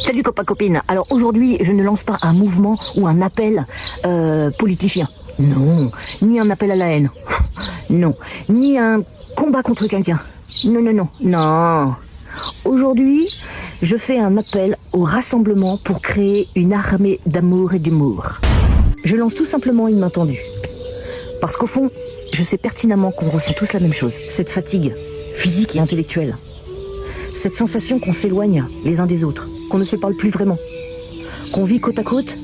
Salut copains copines. Alors aujourd'hui, je ne lance pas un mouvement ou un appel politicien. Non. Ni un appel à la haine. Non. Ni un combat contre quelqu'un. Non, non, non. Non. Aujourd'hui, je fais un appel au rassemblement pour créer une armée d'amour et d'humour. Je lance tout simplement une main tendue. Parce qu'au fond, je sais pertinemment qu'on ressent tous la même chose. Cette fatigue physique et intellectuelle. Cette sensation qu'on s'éloigne les uns des autres, qu'on ne se parle plus vraiment, qu'on vit côte à côte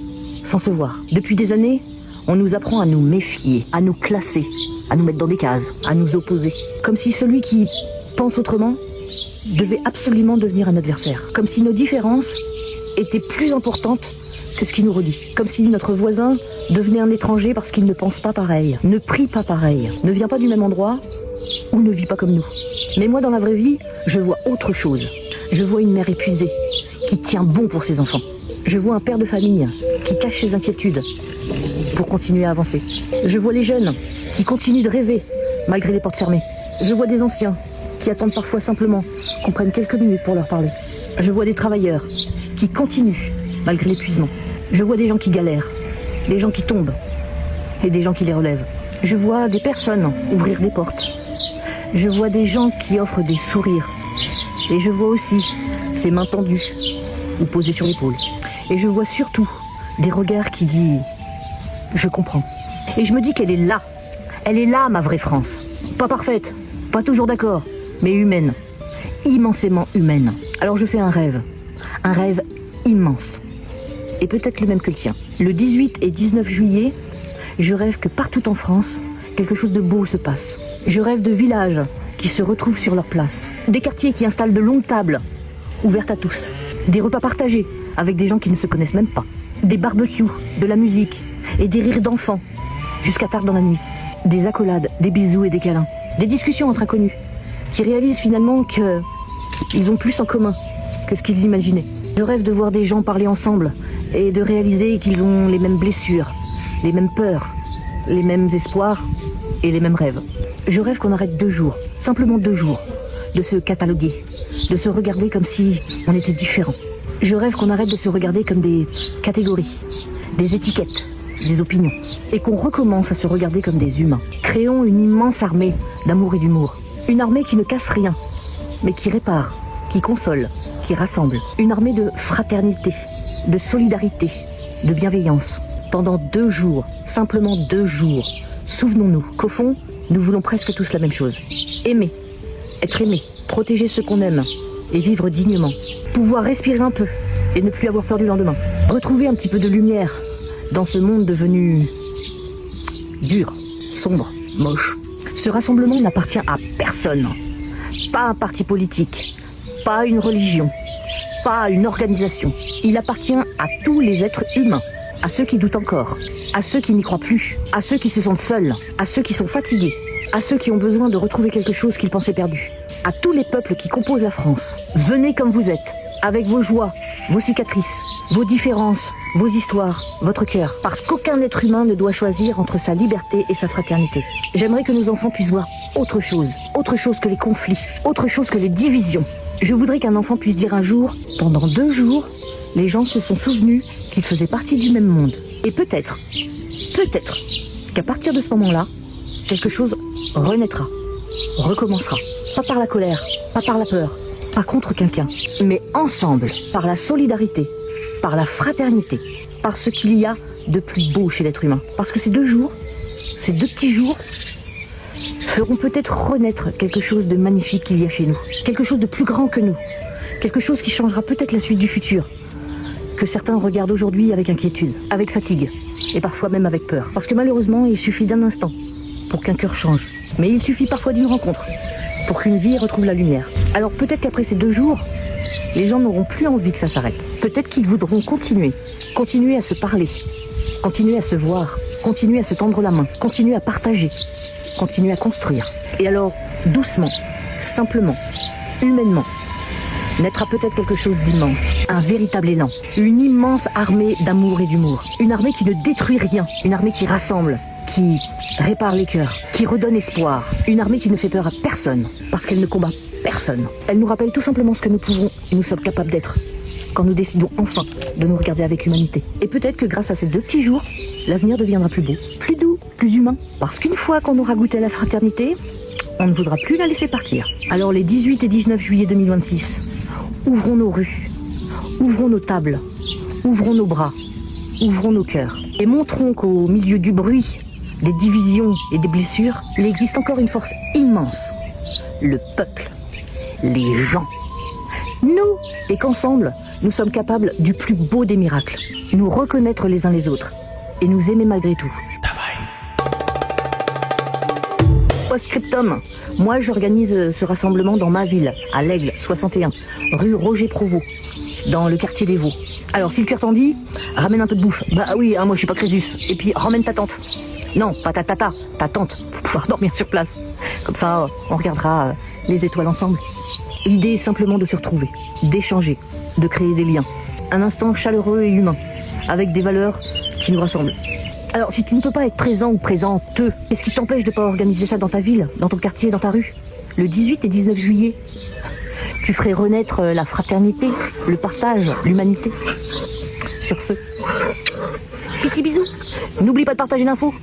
sans se voir. Depuis des années, on nous apprend à nous méfier, à nous classer, à nous mettre dans des cases, à nous opposer. Comme si celui qui pense autrement devait absolument devenir un adversaire. Comme si nos différences étaient plus importantes que ce qui nous relie. Comme si notre voisin devenait un étranger parce qu'il ne pense pas pareil, ne prie pas pareil, ne vient pas du même endroit ou ne vit pas comme nous. Mais moi, dans la vraie vie, je vois autre chose. Je vois une mère épuisée, qui tient bon pour ses enfants. Je vois un père de famille qui cache ses inquiétudes pour continuer à avancer. Je vois les jeunes qui continuent de rêver malgré les portes fermées. Je vois des anciens qui attendent parfois simplement qu'on prenne quelques minutes pour leur parler. Je vois des travailleurs qui continuent malgré l'épuisement. Je vois des gens qui galèrent, des gens qui tombent et des gens qui les relèvent. Je vois des personnes ouvrir des portes. Je vois des gens qui offrent des sourires. Et je vois aussi ces mains tendues ou posées sur l'épaule. Et je vois surtout des regards qui disent « Je comprends ». Et je me dis qu'elle est là. Elle est là, ma vraie France. Pas parfaite, pas toujours d'accord, mais humaine. Immensément humaine. Alors je fais un rêve immense. Et peut-être le même que le tien. Le 18 et 19 juillet, je rêve que partout en France, quelque chose de beau se passe. Je rêve de villages qui se retrouvent sur leur place. Des quartiers qui installent de longues tables, ouvertes à tous. Des repas partagés avec des gens qui ne se connaissent même pas. Des barbecues, de la musique et des rires d'enfants jusqu'à tard dans la nuit. Des accolades, des bisous et des câlins. Des discussions entre inconnus qui réalisent finalement qu'ils ont plus en commun que ce qu'ils imaginaient. Je rêve de voir des gens parler ensemble et de réaliser qu'ils ont les mêmes blessures, les mêmes peurs, les mêmes espoirs et les mêmes rêves. Je rêve qu'on arrête 2 jours, simplement 2 jours, de se cataloguer, de se regarder comme si on était différents. Je rêve qu'on arrête de se regarder comme des catégories, des étiquettes, des opinions, et qu'on recommence à se regarder comme des humains. Créons une immense armée d'amour et d'humour. Une armée qui ne casse rien, mais qui répare, qui console, qui rassemble. Une armée de fraternité, de solidarité, de bienveillance. Pendant 2 jours, simplement 2 jours, souvenons-nous qu'au fond, nous voulons presque tous la même chose. Aimer, être aimé, protéger ceux qu'on aime et vivre dignement. Pouvoir respirer un peu et ne plus avoir peur du lendemain. Retrouver un petit peu de lumière dans ce monde devenu dur, sombre, moche. Ce rassemblement n'appartient à personne. Pas à un parti politique, pas à une religion, pas à une organisation. Il appartient à tous les êtres humains. À ceux qui doutent encore, à ceux qui n'y croient plus, à ceux qui se sentent seuls, à ceux qui sont fatigués, à ceux qui ont besoin de retrouver quelque chose qu'ils pensaient perdu, à tous les peuples qui composent la France. Venez comme vous êtes, avec vos joies, vos cicatrices, vos différences, vos histoires, votre cœur, parce qu'aucun être humain ne doit choisir entre sa liberté et sa fraternité. J'aimerais que nos enfants puissent voir autre chose que les conflits, autre chose que les divisions. Je voudrais qu'un enfant puisse dire un jour, pendant 2 jours, les gens se sont souvenus qu'ils faisaient partie du même monde. Et peut-être qu'à partir de ce moment-là, quelque chose renaîtra, recommencera. Pas par la colère, pas par la peur, pas contre quelqu'un, mais ensemble, par la solidarité, par la fraternité, par ce qu'il y a de plus beau chez l'être humain. Parce que ces 2 jours, ces 2 petits jours, feront peut-être renaître quelque chose de magnifique qu'il y a chez nous. Quelque chose de plus grand que nous. Quelque chose qui changera peut-être la suite du futur. Que certains regardent aujourd'hui avec inquiétude, avec fatigue, et parfois même avec peur. Parce que malheureusement, il suffit d'un instant pour qu'un cœur change. Mais il suffit parfois d'une rencontre pour qu'une vie retrouve la lumière. Alors peut-être qu'après ces 2 jours, les gens n'auront plus envie que ça s'arrête. Peut-être qu'ils voudront continuer à se parler, continuer à se voir, continuer à se tendre la main, continuer à partager, continuer à construire. Et alors, doucement, simplement, humainement, naîtra peut-être quelque chose d'immense, un véritable élan, une immense armée d'amour et d'humour, une armée qui ne détruit rien, une armée qui rassemble, qui répare les cœurs, qui redonne espoir, une armée qui ne fait peur à personne, parce qu'elle ne combat personne. Elle nous rappelle tout simplement ce que nous pouvons et nous sommes capables d'être. quand nous décidons enfin de nous regarder avec humanité. Et peut-être que grâce à ces 2 petits jours, l'avenir deviendra plus beau, plus doux, plus humain. Parce qu'une fois qu'on aura goûté à la fraternité, on ne voudra plus la laisser partir. Alors les 18 et 19 juillet 2026, ouvrons nos rues, ouvrons nos tables, ouvrons nos bras, ouvrons nos cœurs. Et montrons qu'au milieu du bruit, des divisions et des blessures, il existe encore une force immense. Le peuple, les gens. Nous, et qu'ensemble, nous sommes capables du plus beau des miracles. Nous reconnaître les uns les autres et nous aimer malgré tout. Post-scriptum, moi j'organise ce rassemblement dans ma ville, à l'Aigle 61, rue Roger Provost, dans le quartier des Vaux. Alors si le cœur t'en dit, ramène un peu de bouffe. Bah oui, hein, moi je suis pas Crésus. Et puis ramène ta tante. Non, pas ta tante, pour pouvoir dormir sur place. Comme ça, on regardera les étoiles ensemble. L'idée est simplement de se retrouver, d'échanger, de créer des liens. Un instant chaleureux et humain, avec des valeurs qui nous rassemblent. Alors, si tu ne peux pas être présent ou présente, qu'est-ce qui t'empêche de pas organiser ça dans ta ville, dans ton quartier, dans ta rue? Le 18 et 19 juillet, tu ferais renaître la fraternité, le partage, l'humanité. Sur ce, petit bisou. N'oublie pas de partager l'info.